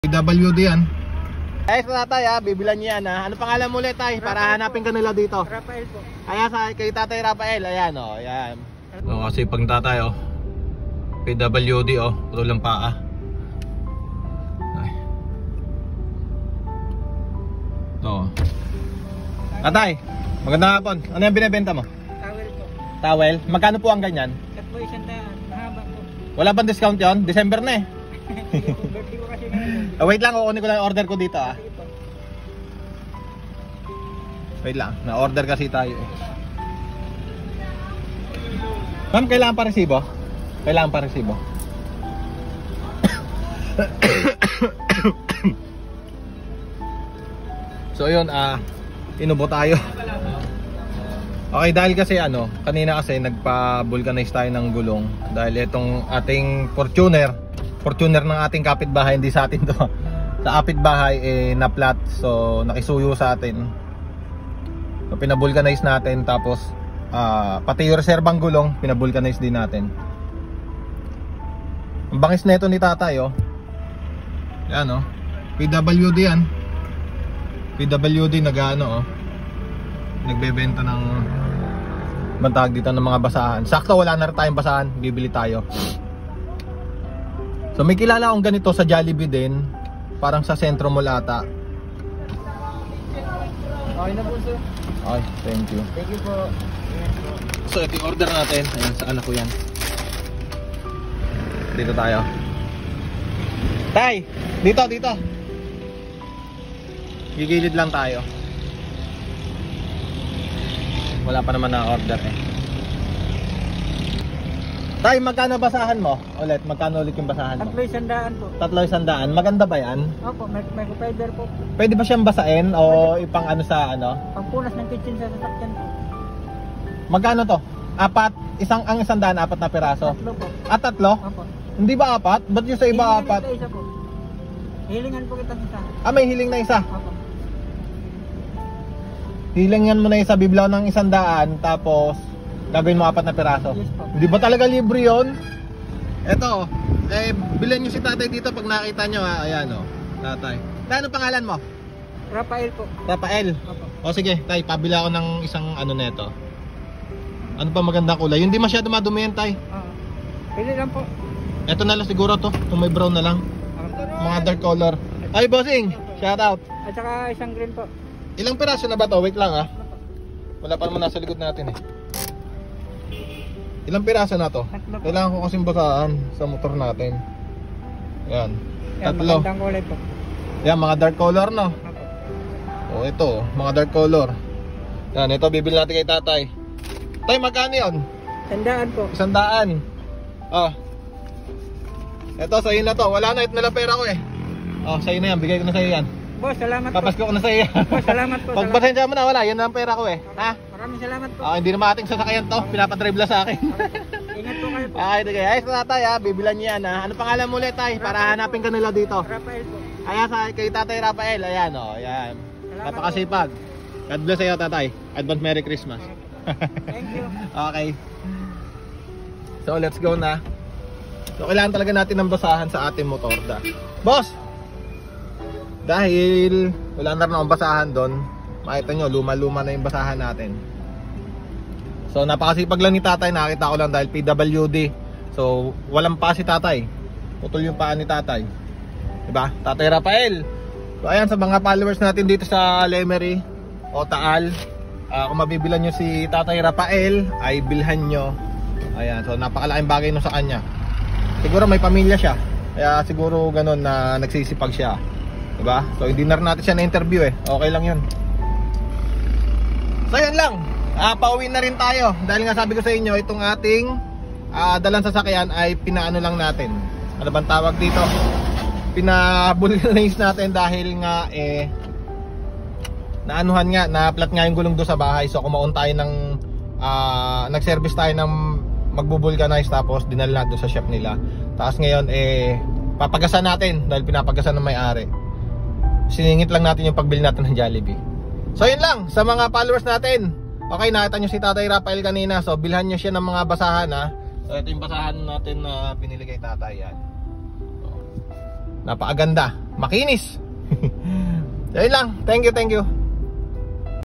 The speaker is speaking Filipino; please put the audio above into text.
PWD yan. Ay, sa tatay ha, bibilan niya yan ha. Ano pangalan mo ulit tay? Para hanapin ka nila dito. Rafael po. Kaya sa kay tatay Rafael, ayan o, ayan. So, kasi pag tatay o, PWD o, puro lang paa. Ay. Ito. Tatay, magandang hapon. Ano yung binibenta mo? Towel po. Towel? Magkano po ang ganyan? Tatlo 100. Mahaba po. Wala bang discount yon? December na eh. Birthday ko kasi ngayon. Wait lang, kukunin ko lang yung order ko dito ah. Sige po. Wait lang, na-order kasi tayo eh. Ma'am, kailangan pa resibo? Kailangan pa resibo. So yun, inubo tayo. Okay, dahil kasi kanina kasi nagpa-vulcanize tayo ng gulong. Dahil itong ating Fortuner ng ating kapitbahay, hindi sa atin to. Sa kapitbahay na-flat, so nakisuyo sa atin. So pinabulcanize natin, tapos pati yung reserbang gulong pinabulcanize din natin. Ang bangis na ito ni tatay oh. Yan oh, PWD yan. PWD nagbebenta ng bantag dito ng mga basahan. Sakto wala na rin tayong basahan, bibili tayo. So may kilala akong ganito sa Jollibee din, parang sa Centro Mall ata. Okay na po sir. Okay, thank you. Thank you po. So ito yung order natin. Ayan, sa anak ko yan. Dito tayo. Tay! Dito! Gigilid lang tayo. Wala pa naman na order eh. Tay, magkano basahan mo? Ulit, magkano ulit yung basahan mo? Tatlo 100 po. Tatlo 100. Maganda ba yan? Opo, may fiber po. Pwede ba siyang basain o ipang sa Pangpunas ng kitchen sa sasakyan po. Magkano to? Apat? Ang 100, apat na piraso? Tatlo po. Tatlo? Opo. Hindi ba apat? Ba't yung sa iba Hilingan apat? kita isa po. Hilingan po kitang isa. May hiling na isa. Opo. Hilingan mo na isa, biblaw ng 100, tapos gagawin mo apat na piraso. Yes po. Hindi ba talaga libre yun? Eto, bilhin nyo si tatay dito pag nakita nyo ha. Ayan o, tatay. Tay, ano pangalan mo? Rafael po. Rafael. Opo. O sige, tay, pabila ako ng isang neto. Ano pa magandang kulay? Hindi masyado madumi yan, tay. Pili lang po. Eto na lang siguro to, kung may brown na lang. Mga dark color. Ay, bossing! Shout out! At saka isang green po. Ilang piraso na ba to? Wait lang ha. Wala pa naman nasa likod natin eh. Ilang piraso na to? Tatlo po. Kailangan ko kasing basaan sa motor natin. Yan. Yan, Tatlo. magandang kulay po. Yan, mga dark color no? Opo. O ito, mga dark color. Yan, ito bibili natin kay tatay. Tay, magkano yun? 100 po. 100. Ito, sa'yo na to. Wala na, ito na lang pera ko eh. Sa'yo na yan, bigay ko na sa'yo yan. Boss, salamat po. Papasko ko na sa'yo yan. Boss, salamat po. Pagpasensya mo na, wala, yan na ang pera ko eh. Ha? Maraming salamat po. Hindi na ating sasakyan to, pinapadrive lang sa akin. Ingat po kayo po. Ay, sa tatay ha, bibilan niya yan ha. Ano pangalan mo ulit tay? Para hanapin ka nila dito. Rafael po. Kaya sa kay tatay Rafael, ayan o, ayan. Salamat Napakasipag. God bless sa'yo tatay. Advance Merry Christmas. Thank you. Okay. So let's go na. So kailangan talaga natin ng basahan sa ating motor da. Boss! Dahil wala na rin akong basahan doon, makita nyo, luma-luma na yung basahan natin. So napakasipag lang ni tatay, nakita ko lang dahil PWD. So walang pa si tatay, putol yung paa ni tatay, diba? Tatay Rafael. So ayan, sa mga followers natin dito sa Lemery o Taal, kung mabibilan nyo si tatay Rafael, ay bilhan nyo. Ayan, so napakalaking bagay no sa kanya. Siguro may pamilya siya, kaya siguro ganun na nagsisipag siya, diba? So hindi na rin natin siya na-interview eh, okay lang yun. So yun lang, pauwi na rin tayo. Dahil nga sabi ko sa inyo, itong ating dalang sasakyan ay pinaano lang natin. Ano bang tawag dito? Pinabulcanize natin dahil nga naanuhan nga, na-flat nga yung gulong doon sa bahay. So kumaon tayo ng nag-service tayo ng magbubulcanize, tapos dinala doon sa shop nila. Tapos ngayon papagasan natin dahil pinapagasan ng may-ari. Siningit lang natin yung pagbili natin ng Jollibee. So yun lang, sa mga followers natin. Okay, nakita nyo si Tatay Rafael kanina. So bilhan nyo siya ng mga basahan ha. So ito yung basahan natin na pinili kay tatay yan. So, Napakaganda, makinis. Yan lang, thank you.